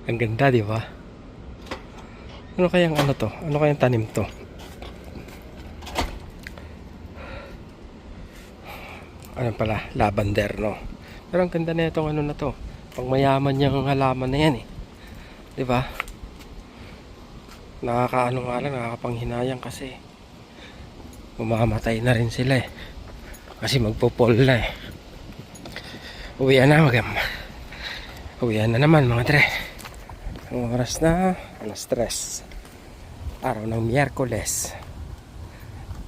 Ang ganda, di ba? Ano kayang ano to? Ano kayang tanim to? Ano pala? Lavender, no? Pero ang ganda na itong ano na to. Pang mayaman yung halaman na yan eh. Di ba? Nakakaano nga lang, nakakapanghinayang kasi mamamatay na rin sila eh. Kasi magpo-fall na eh. Uwian na uwian na naman mga tre. Ang oras na alas 3. Araw ng Miyerkules,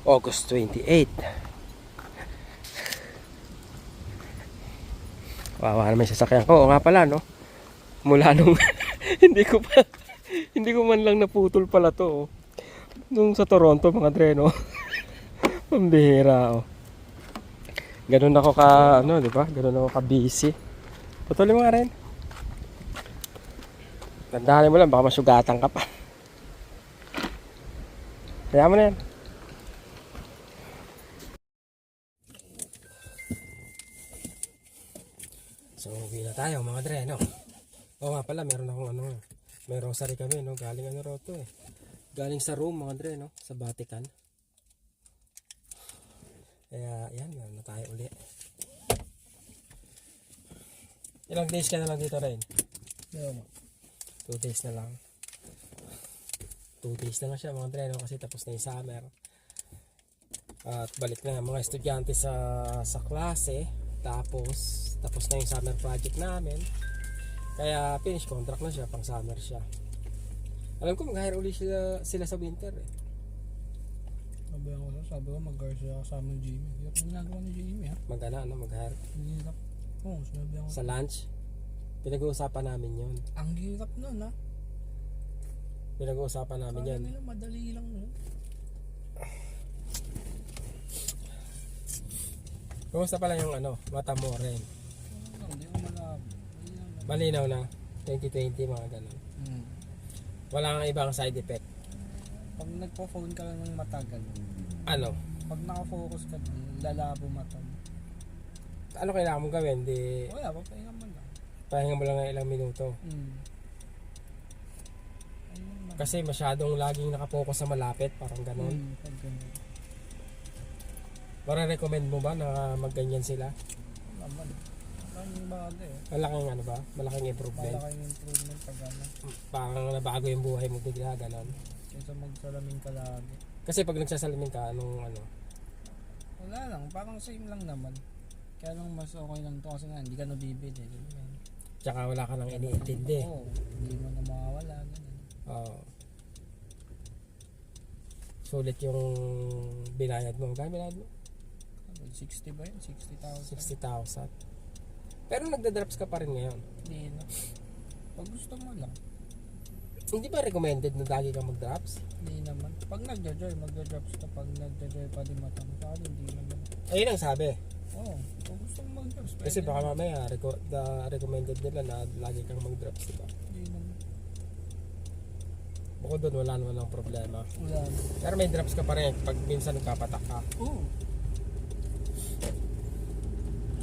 August 28. Wawa naman yung sasakyan ko. Oo nga pala no. Mula nung hindi ko man lang naputol pala to. Oh. Nung sa Toronto mga tre no. Pambihira oh. Ganun ako ka ano, di ba? Ganun ako ka busy. Patuloy mo nga rin. Tandaan mo lang baka masugatan ka pa. Kaya mo na yan. So, uwi na tayo mga dre, no? Oo nga pala, meron akong ano, may rosary kami, no? Galing ano raw to eh. Galing sa Rome mga dre, no? Sa Vatican. Kaya, yan, meron na tayo uli. Ilang days ka na lang dito rin? 2 days na lang. 2 days na nga siya mga dre, no? Kasi tapos na yung summer. At balik na mga estudyante sa klase. Tapos na yung summer project namin. Kaya finish contract na siya, pang summer siya. Alam ko mag-hire uli sila sa winter eh. Sabi ko mag-hire siya kasama ng Jimmy. Hirap yung ginagawa ni Jimmy ha. Mag-hire? Hirap. Oo, sinabi ako. Sa lunch? Pinag-uusapan namin yun. Ang hirap nun ha. Pinag-uusapan namin Kaya yan. nila madali lang nun. Kumusta pala yung ano, mata mo rin? Hindi ko malabo. Malinaw na. 2020 mga ganun. Wala kang ibang side effect. Pag nagpo-phone ka lang ng matagal, Ano? pag nakafocus ka, lalabo mata mo. Ano kailangan mong gawin? Wala, papahinga mo lang. Pahinga mo lang ng ilang minuto. Ayun naman. Kasi masyadong laging nakapokus sa malapit. Parang ganun. Pag ganun. Mara-recommend mo ba na magganyan sila? Naman. Malaking bagay eh. Malaking ano ba? Malaking improvement. Malaking improvement pag ano. Parang nabago yung buhay mo bigla, ganun. Kaysa magsalamin ka lagi. Kasi pag nagsasalamin ka, anong ano? Wala lang, parang same lang naman. Kaya lang mas okay lang to kasi nga hindi ka nabibili. Tsaka wala ka nang iniintindi. Oo, hindi mo na mawawala. Oo. Sulit yung binayad mo. Kaya binayad mo? 60 ba yun? 60,000. 60,000. Pero nagda-drops ka pa rin ngayon. Hindi na. Pag gusto mo lang. Hindi ba recommended na lagi kang mag-drops? Hindi naman. Pag nagja-joy, magja-drops ka. Pag nagja-joy pa din mata mo. Saka hindi naman. Ayun ang sabi. Oo. Kung gusto mo mag-drops. Kasi baka mamaya recommended nila na lagi kang mag-drops, diba? Hindi naman. Bukod doon, wala naman ang problema. Wala. Pero may drops ka pa rin pag minsan nagpapatak ka. Oo.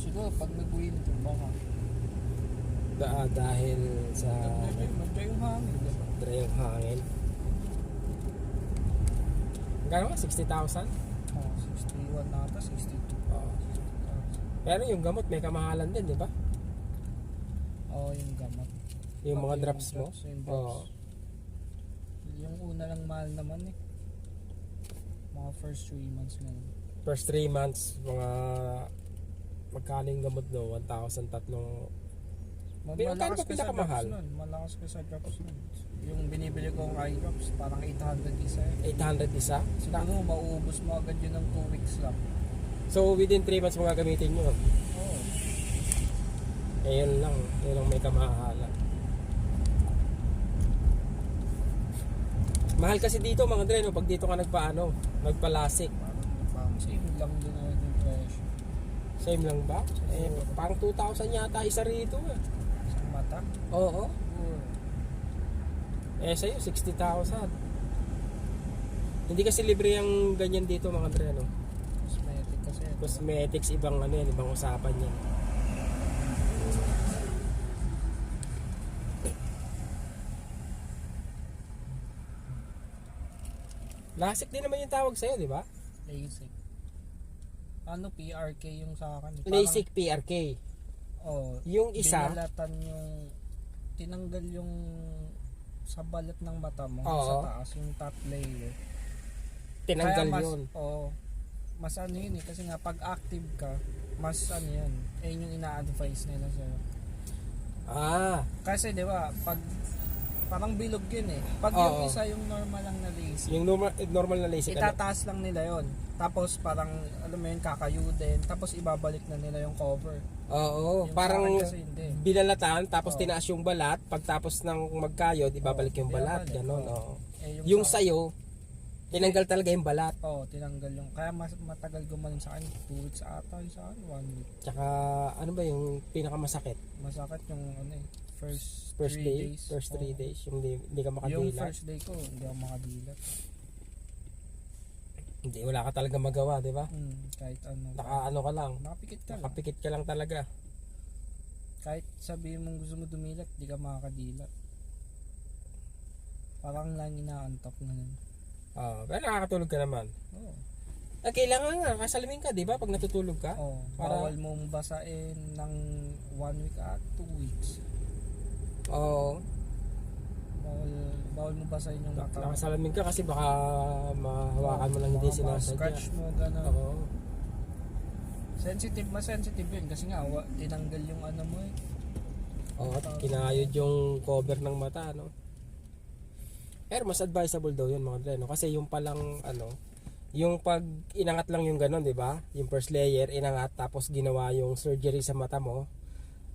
Siguro pag nag-winter, baka. Dahil sa Mag-joy yung hangin. Diba? dry yung hangin. Gano'n ka? 60,000? Oo, 61 na ata, 62. Oo. Pero yung gamot may kamahalan din, di ba? Oo, yung gamot. Yung Pati mga drops mo? Yung drops. Oo. Yung una lang mahal naman eh. Mga first 3 months lang. First 3 months, mga magkano yung gamot no? 1,000 tatlong. Magkano ba pinakamahal? Malakas ka sa drops nun. Yung binibili kong eye drops, parang 800 isa eh. 800 isa? Siguro mauubos mo agad yun ng 2 weeks lang. So within 3 months mo gagamitin yun? Oo. Eh yun lang may kamahalan. Mahal kasi dito mga dre, no? Pag dito ka nagpalasik. Parang same lang din ako yung presyo. Same lang ba? Eh, parang 2,000 yata isa rito eh. Sa mata. Oo. Oo. Eh sa'yo 60,000. Hindi kasi libre yung ganyan dito mga dre, no? Cosmetic kasi. Cosmetics, ibang ano yan, ibang usapan yan. LASIK din naman yung tawag sa'yo, di ba? LASIK. Ano, PRK yung sa akin. LASIK PRK. Oh, Yung isa, binalatan yung, tinanggal yung sa balat ng mata mo, Oo. sa taas, yung top layer. tinanggal Kaya mas, yun. mas ano yun eh, kasi nga pag active ka, mas ano yun, yung ina-advise nila sa'yo. Ah, Kasi di ba, pag parang bilog yun eh. Pag Oo. yung isa yung normal lang na LASIK, yung normal na LASIK. itataas lang nila yon. Tapos parang, alam mo yun, kakayo din. Tapos ibabalik na nila yung cover. Oo, Yung parang sa akin kasi hindi. binalatan, tapos Oo. tinaas yung balat, pagtapos ng magkayod, ibabalik yung balat, ibabalik, ganon. oo. Oo. Yung Yung sa'yo, tinanggal talaga yung balat. tinanggal yung, kaya mas matagal gumaling sa akin, 2 weeks ata yung sa akin, 1 week. Tsaka, ano ba yung pinakamasakit? Masakit yung ano eh, first First 3 day? days. First 3 Oo. days, yung hindi ka Yung makadila. first day ko, hindi ako makadilat. Hindi, wala ka talaga magawa, di ba? Kahit ano. Nakaano ka lang. Nakapikit ka lang. Nakapikit ka lang talaga. Kahit sabihin mong gusto mo dumilat, di ka makakadilat. Parang lang inaantok na nun. Pero nakakatulog ka naman. Oo. Kailangan nga, kasalamin ka, di ba? Pag natutulog ka. Para- Bawal mong basain ng 1 week at 2 weeks. Oo. Bawal mo basahin yung mata. Nakasalamin ka kasi baka mahawakan mo lang hindi Baka sinasadya. scratch mo, gano'n. Oo. Mas sensitive yun kasi nga, tinanggal yung ano mo eh. Oo, kinayod yung cover ng mata, no? Pero mas advisable daw yun mga dre, no? Kasi yung palang, yung pag inangat lang yung ganon, di ba? Yung first layer, inangat, tapos ginawa yung surgery sa mata mo.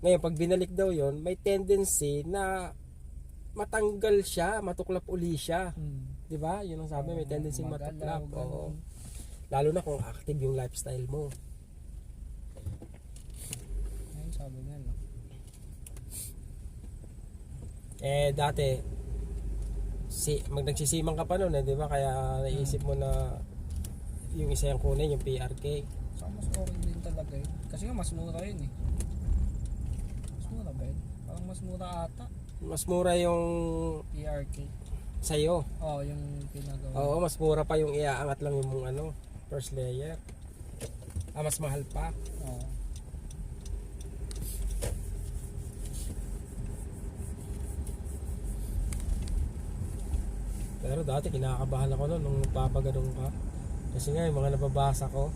Ngayon, pag binalik daw yun, may tendency na matanggal siya, matuklap uli siya. Di ba? Yun ang sabi, may tendency matuklap. Oo. Lalo na kung active yung lifestyle mo. Ayun, sabi nga, no? Dati, nagsisimang ka pa nun, di ba? Kaya naisip mo na yung isa yung kunin, yung PRK. So, mas okay din talaga yun. Kasi nga, mas mura yun eh. Mas mura ba yun? Parang mas mura ata. Mas mura yung PRK. sa'yo. Yung pinagawa. Oo, mas mura pa yung iaangat lang yung first layer. Mas mahal pa. Oo. Pero dati kinakabahan ako noon nung papaganong ka. Kasi nga yung mga nababasa ko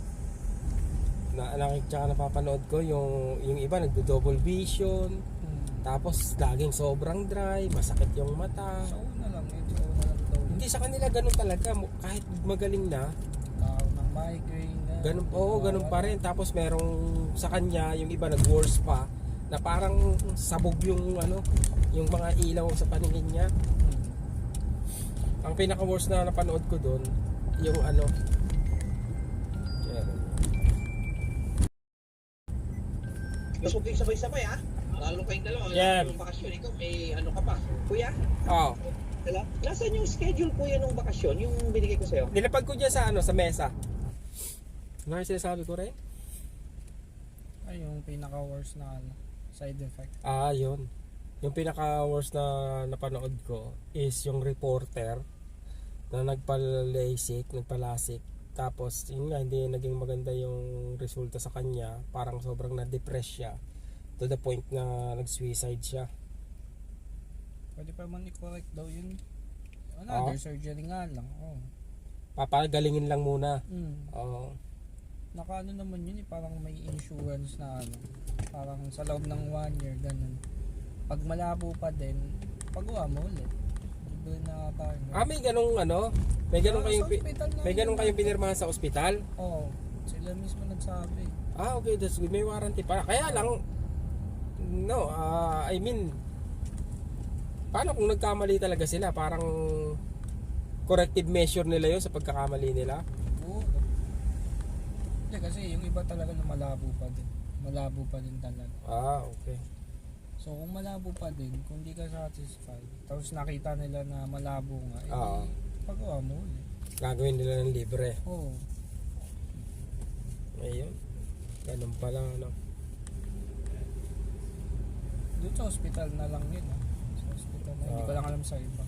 na tsaka napapanood ko yung iba nagdo-double vision. Tapos laging sobrang dry, masakit yung mata. Sa una lang daw. Hindi sa kanila ganun talaga, kahit magaling na, Tao ng migraine na. ganun, ganun pa rin. Tapos merong sa kanya, yung iba nag-worse pa, na parang sabog yung yung mga ilaw sa paningin niya. Ang pinaka-worst na napanood ko doon, yung Masuging sabay-sabay ha. Lalo kayong dalawa. Yeah. Yung bakasyon, ikaw may ano ka pa. Kuya, Oo. nasaan yung schedule kuya ng bakasyon? Yung binigay ko sa'yo? Nilapag ko dyan sa sa mesa. Ano yung sinasabi ko rin? Ay, yung pinaka-worst na side effect. Yun. Yung pinaka-worst na napanood ko is yung reporter na nagpa-LASIK. Tapos, yun nga, hindi naging maganda yung resulta sa kanya. Parang sobrang na-depress siya. To the point na nag-suicide siya. Pwede pa man i-correct daw yun. Another surgery nga lang. Papagalingin lang muna. Oo. Nakaano naman yun eh, parang may insurance na parang sa loob ng 1 year, ganun. Pag malabo pa din, pagawa mo ulit. Libre na tayo. May ganung may ganung Sa kayong hospital na may yun. ganung kayong pinirmahan sa ospital? Oo, sila mismo nagsabi. Okay, that's good. May warranty pa. Kaya lang, I mean, paano kung nagkamali talaga sila? Parang corrective measure nila yun sa pagkakamali nila? Oo. Hindi kasi yung iba talaga na malabo pa din. Malabo pa din talaga. Okay. So kung malabo pa din, kung di ka satisfied, tapos nakita nila na malabo nga, pagawa mo ulit. Gagawin nila ng libre. Oo. Ayun. Ganun pala, Doon sa hospital na lang yun. Sa hospital na, hindi ko lang alam sa iba.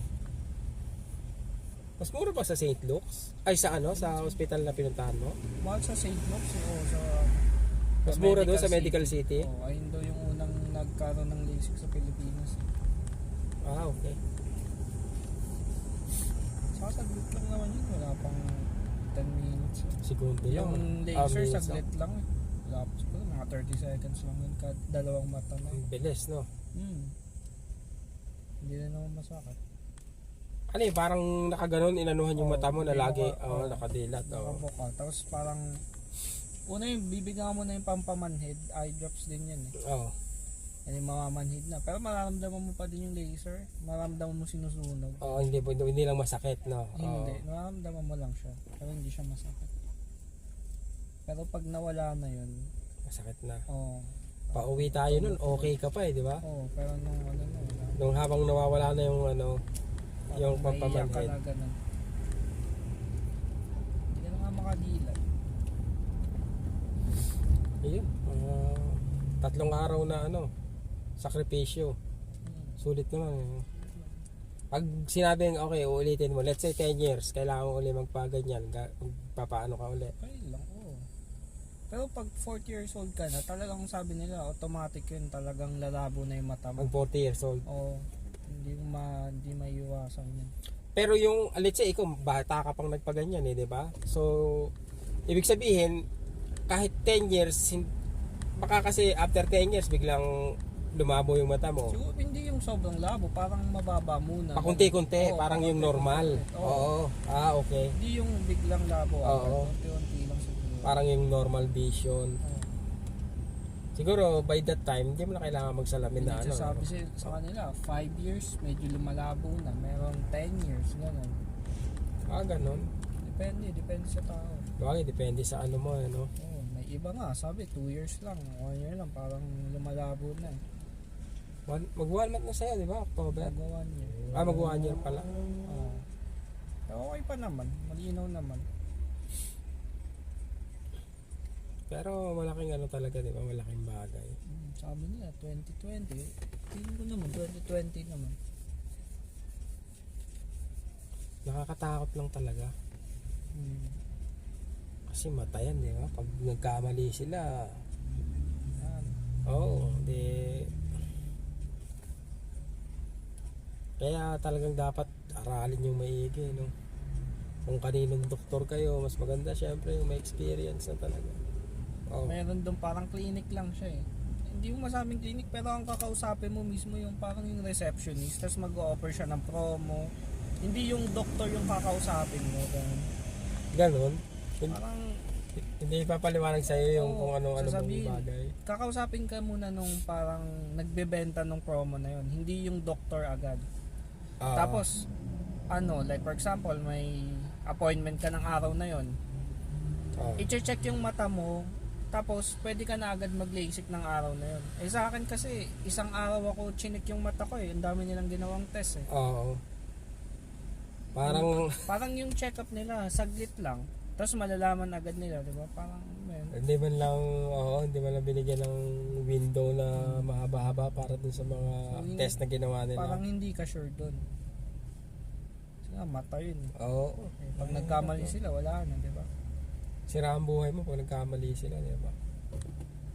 Mas mura ba sa St. Luke's? Ay, sa ano? Sa hospital na pinuntahan mo? Mahal sa St. Luke's o sa Mas mura doon sa Medical City? Oo, ayun daw yung unang nagkaroon ng LASIK sa Pilipinas. Ah, okay. Sasaglit lang naman yun, wala pang 10 minutes. Segundo lang. Yung Ah, laser minutes saglit lang. Wala pa siguro, mga 30 seconds lang yun kad dalawang mata na. Ang bilis, no? Hindi na naman masakit. Ano eh, parang nakaganon, inanuhan yung Oo, mata mo na hindi lagi. oo, Nakadilat. nakabuka. Tapos parang, una yung bibigyan mo na yung pampamanhid, eye drops din yan eh. Oo. Yan yung mamamanhid na. Pero mararamdaman mo pa din yung laser. Mararamdaman mo sinusunog. Oo, hindi lang masakit, no? Oo. Hindi, mararamdaman mo lang siya. Pero hindi siya masakit. Pero pag nawala na yun, Masakit na. oo. Pauwi tayo nun, okay ka pa eh, di ba? Oo, pero nung ano na, wala. Nung habang nawawala na yung ano, yung Parang naiiyak ka pampamanhid. na ganun. Hindi ka na nga makadilat. Ayun, 3 araw na ano, sakripisyo. Sulit naman eh. Pag sinabing okay, uulitin mo, let's say 10 years, kailangan mo uli magpaganyan, papaano ka uli? Okay lang, oo. Pero pag 40 years old ka na, talagang sabi nila, automatic yun, talagang lalabo na yung mata mo. Pag 40 years old. Oo, hindi maiiwasan yun. Pero yung, let's say, ikaw, bata ka pang nagpaganyan eh, di ba? So, ibig sabihin, kahit 10 years, baka kasi after 10 years, biglang lumabo yung mata mo. Siguro hindi yung sobrang labo, parang mababa muna. Pakunti-kunti, Oo, parang yung normal. pakunti-kunti. Oo. Ah, okay. Hindi yung biglang labo, Oo. unti-unti lang siguro. Parang yung normal vision. Oo. Siguro, by that time, hindi mo na kailangan magsalamin na ano. Sabi sa kanila, 5 years, medyo lumalabo na. Merong 10 years, gano'n. Ah, ganun. Depende sa tao. Bagay, depende sa ano mo, ano. Oo, may iba nga, sabi 2 years lang, 1 year lang, parang lumalabo na. Mag 1 month na sa'yo, di ba? October? Magawa niya. Ah, mag 1 year pala. Oo. Pero okay pa naman, malinaw naman. Pero malaking ano talaga, di ba? Malaking bagay. Sabi nila, 2020. Tingin ko naman, 2020 naman. Nakakatakot lang talaga. Hmm. Kasi matayan, di ba? Pag nagkamali sila, Yan. di... Kaya talagang dapat aralin yung maigi, no? Kung kaninong doktor kayo, mas maganda syempre yung may experience na talaga. Oh. Meron doon parang clinic lang siya eh. Hindi mo masabing clinic, pero ang kakausapin mo mismo yung parang yung receptionist, tapos mag-o-offer siya ng promo. Hindi yung doktor yung kakausapin mo. Ganon. Parang Hindi papaliwanag sa'yo yung Oo, kung ano-ano mong sasabihin. bagay. kakausapin ka muna nung parang nagbebenta ng promo na yun, hindi yung doktor agad. Ah, Tapos like for example, may appointment ka ng araw na yon. oh. I-check yung mata mo, tapos pwede ka na agad mag-LASIK ng araw na yon. Eh sa akin kasi, isang araw ako chinik yung mata ko eh. Ang dami nilang ginawang test eh. Oo. Parang Parang yung check-up nila, saglit lang. Tapos malalaman agad nila, di ba? Parang, hindi man lang hindi man lang binigyan ng window na mahaba-haba para dun sa mga So, hindi- test na ginawa nila. parang hindi ka sure dun. Kasi nga, mata yun eh. Oo. Pag nagkamali sila, wala na, di ba? Sira ang buhay mo pag nagkamali sila, di ba?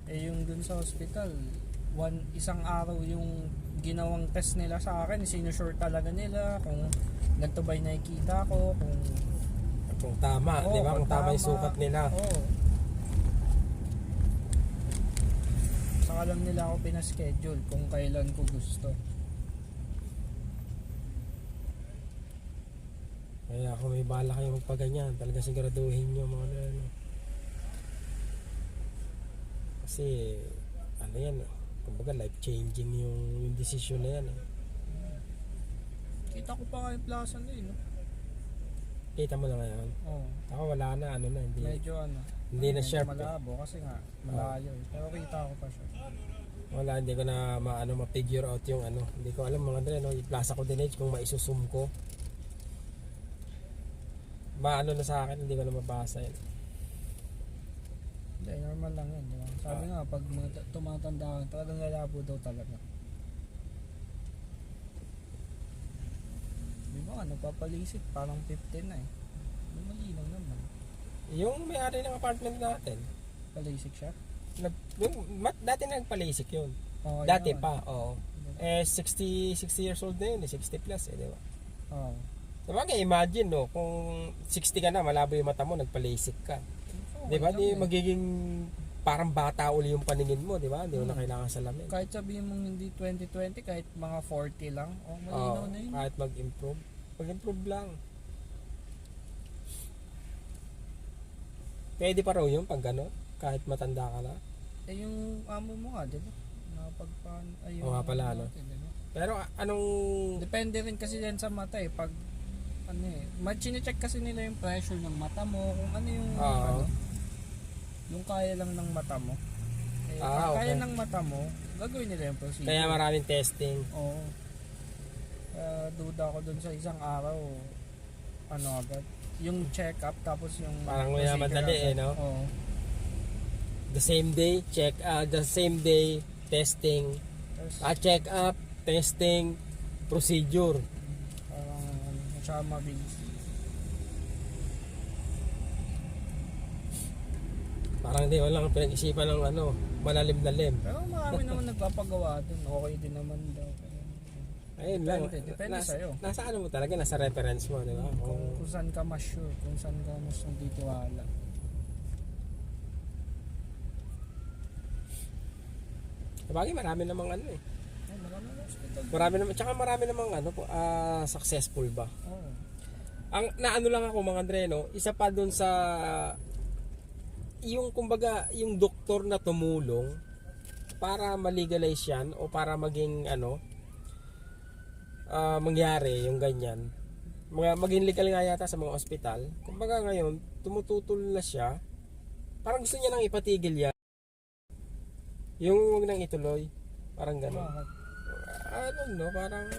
Eh yung dun sa hospital, isang araw yung ginawang test nila sa akin, sinusure talaga nila kung ganito ba yung nakikita ko, Kung tama, Oo, di ba? Kung tama yung tama. sukat nila. Oo. Saka lang nila ako pinaschedule kung kailan ko gusto. Kaya kung may bala kayo magpaganyan, talaga siguraduhin nyo mga ano. Kasi, ano yan, kumbaga life changing yung decision na yan. Kita ko pa nga yung plaza na yun. No? Kita mo na ngayon. Oo. Ako wala na, ano na, hindi Hindi na na sharp. malabo kasi nga malayo eh. Pero kita ko pa siya. Wala, hindi ko na ma-figure out yung ano. Hindi ko alam mga dre, no, yung Plaza Coordinate kung maisusum ko. Maano na sa akin, hindi ko na mabasa yun. Hindi, normal lang yan. Diba? Sabi nga, pag tumatanda ka, talagang lalabo daw talaga. Di ba nga, nga, nagpapalisik, parang 15 na eh. Malinaw naman. Yung may-ari ng apartment natin, Palisik siya? dati nagpalisik yun. Oo, Dati yun. pa, oo. 60 years old na yun, 60 plus di ba? Oo. Sabagay, imagine no, kung 60 ka na, malabo yung mata mo, nagpalisik ka. Di ba? Di magiging parang bata uli yung paningin mo, di ba? Hindi mo na kailangan salamin. Kahit sabihin mong hindi 2020, kahit mga 40 lang, malinaw na yun. Kahit mag-improve. Mag-improve lang. Pwede pa raw yun pag gano'n, kahit matanda ka na. Eh yung amo mo nga, di ba? Oo nga pala, no? Diba? Pero anong... Depende rin kasi yan sa mata eh. Pag ano eh, chine-check kasi nila yung pressure ng mata mo, kung ano yung ano, yung kaya lang ng mata mo. Eh, pag kaya ng mata mo, gagawin nila yung procedure. Kaya maraming testing. Oo. Duda ko dun sa isang araw, ano agad, yung check-up tapos yung Parang may procedure madali agad. eh, no? Oo. The same day, the same day, testing, Tapos, check up, testing, procedure. parang masyaka mabilis. Parang di walang pinag-isipan ng ano, malalim-lalim. Pero marami naman nagpapagawa dun. Okay din naman daw. Ayun lang. Depende sa'yo. Nasa ano mo talaga, nasa reference mo, di ba? Kung saan ka mas sure, kung saan ka mas nagtitiwala. Sabagay, marami namang ano eh. Ay, marami na hospital. Marami naman, tsaka marami namang ano, successful ba? Oo. Ang naano lang ako mga Andre, no, isa pa dun sa yung kumbaga yung doktor na tumulong para malegalize yan o para maging ano mangyari yung ganyan. Maging legal nga yata sa mga ospital. Kumbaga ngayon tumututol na siya. Parang gusto niya nang ipatigil yan. Yung huwag nang ituloy. Parang gano'n. Bakit? Ano no, parang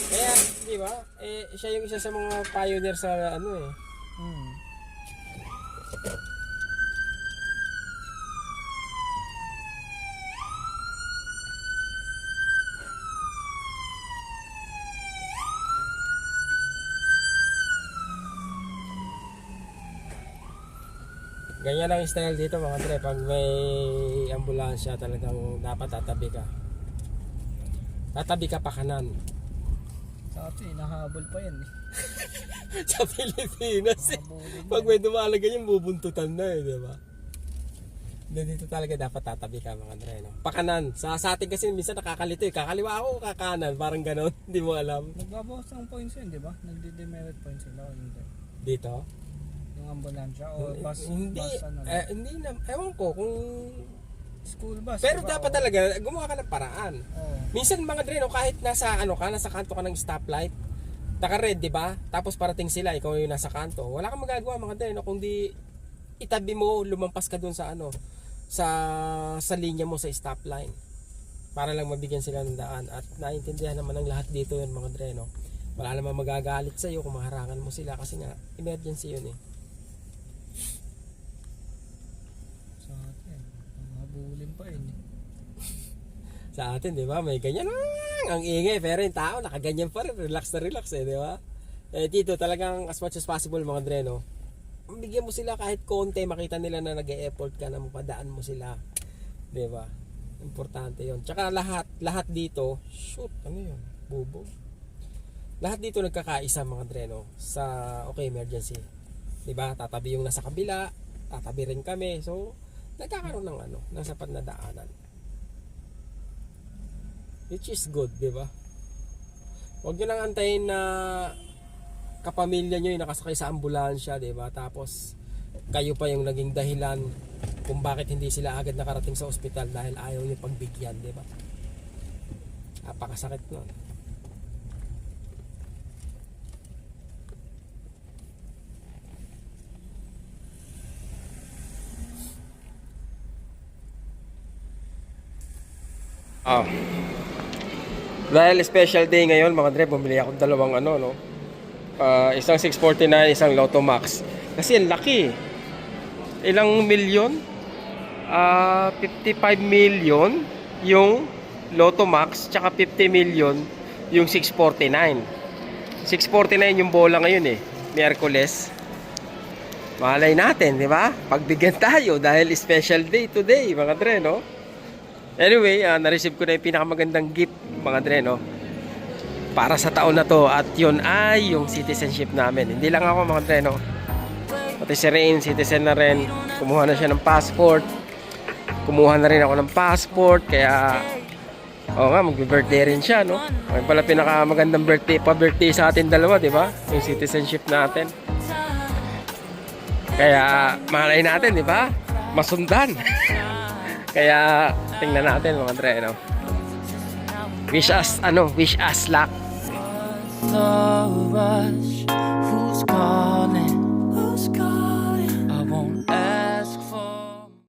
kaya, di ba? Eh, siya yung isa sa mga pioneer sa ano eh. Ganyan ang style dito mga Andre. Pag may ambulansya talagang dapat tatabi ka. Tatabi ka pa kanan. Sa atin, nahabol pa yan eh. Sa Pilipinas eh. Nahabulin Pag yan. may dumalaga yung bubuntutan na eh, di ba? Dito talaga dapat tatabi ka mga Andre. No? Pakanan. Sa atin kasi minsan nakakalito eh. Kakaliwa ako, kakanan. Parang ganon. Hindi mo alam. Nagbabawas ng points yun, di ba? Nagde-demerit points sila o hindi? Dito? Yung ambulansya o bus, Hindi. bus ano? Hindi na. Ewan ko kung... School bus. Pero diba? dapat Oo. talaga gumawa ka ng paraan. Oo. Minsan mga Dre, no, kahit nasa ano ka, nasa kanto ka ng stoplight, naka-red, di ba? Tapos parating sila, ikaw yung nasa kanto. Wala kang magagawa mga Dre, no, kundi itabi mo, lumampas ka dun sa ano, sa linya mo sa stop line. Para lang mabigyan sila ng daan at naintindihan naman ng lahat dito yun mga Dre, no. Wala namang magagalit sa iyo kung maharangan mo sila kasi nga emergency yun eh. Sa atin, nahabulin pa yun eh. Sa atin, di ba? May ganyan. Ang ingay. Pero yung tao, nakaganyan pa rin. Relax na relax eh, di ba? Eh, dito talagang as much as possible mga Dre, no? Bigyan mo sila kahit konti. Makita nila na nag-e-effort ka na mapadaan mo sila. Di ba? Importante yon. Tsaka lahat dito, shoot, ano yun? Bubo. Lahat dito nagkakaisa mga Dre, no? Sa, okay, emergency. Di ba? Tatabi yung nasa kabila. Tatabi rin kami. So, nagkakaroon ng ano, ng sapat na daanan. Which is good, di ba? Huwag nyo lang antayin na kapamilya nyo yung nakasakay sa ambulansya, di ba? Tapos kayo pa yung naging dahilan kung bakit hindi sila agad nakarating sa ospital dahil ayaw nyo pagbigyan, di ba? Napakasakit nun. Dahil special day ngayon mga Dre, bumili ako dalawang ano, no? Isang 649, isang Lotto Max. Kasi ang laki. Ilang milyon? 55 million yung Lotto Max, tsaka 50 million yung 649. 6:49 yung bola ngayon eh. Miyerkules. Malay natin, di ba? Pagbigyan tayo dahil special day today, mga dre, no? Anyway, na-receive ko na yung pinakamagandang gift, mga dre, no? Para sa taon na to. At yun ay yung citizenship namin. Hindi lang ako, mga dre, no? Pati si Rain, citizen na rin. Kumuha na siya ng passport. Kumuha na rin ako ng passport. Kaya, oo nga, magbe-birthday rin siya, no? Ay pala pinakamagandang birthday, pa-birthday sa atin dalawa, di ba? Yung citizenship natin. Kaya, malay natin, di ba? Masundan. Kaya, tingnan natin, mga dre, no? Wish us luck. The rush, who's calling?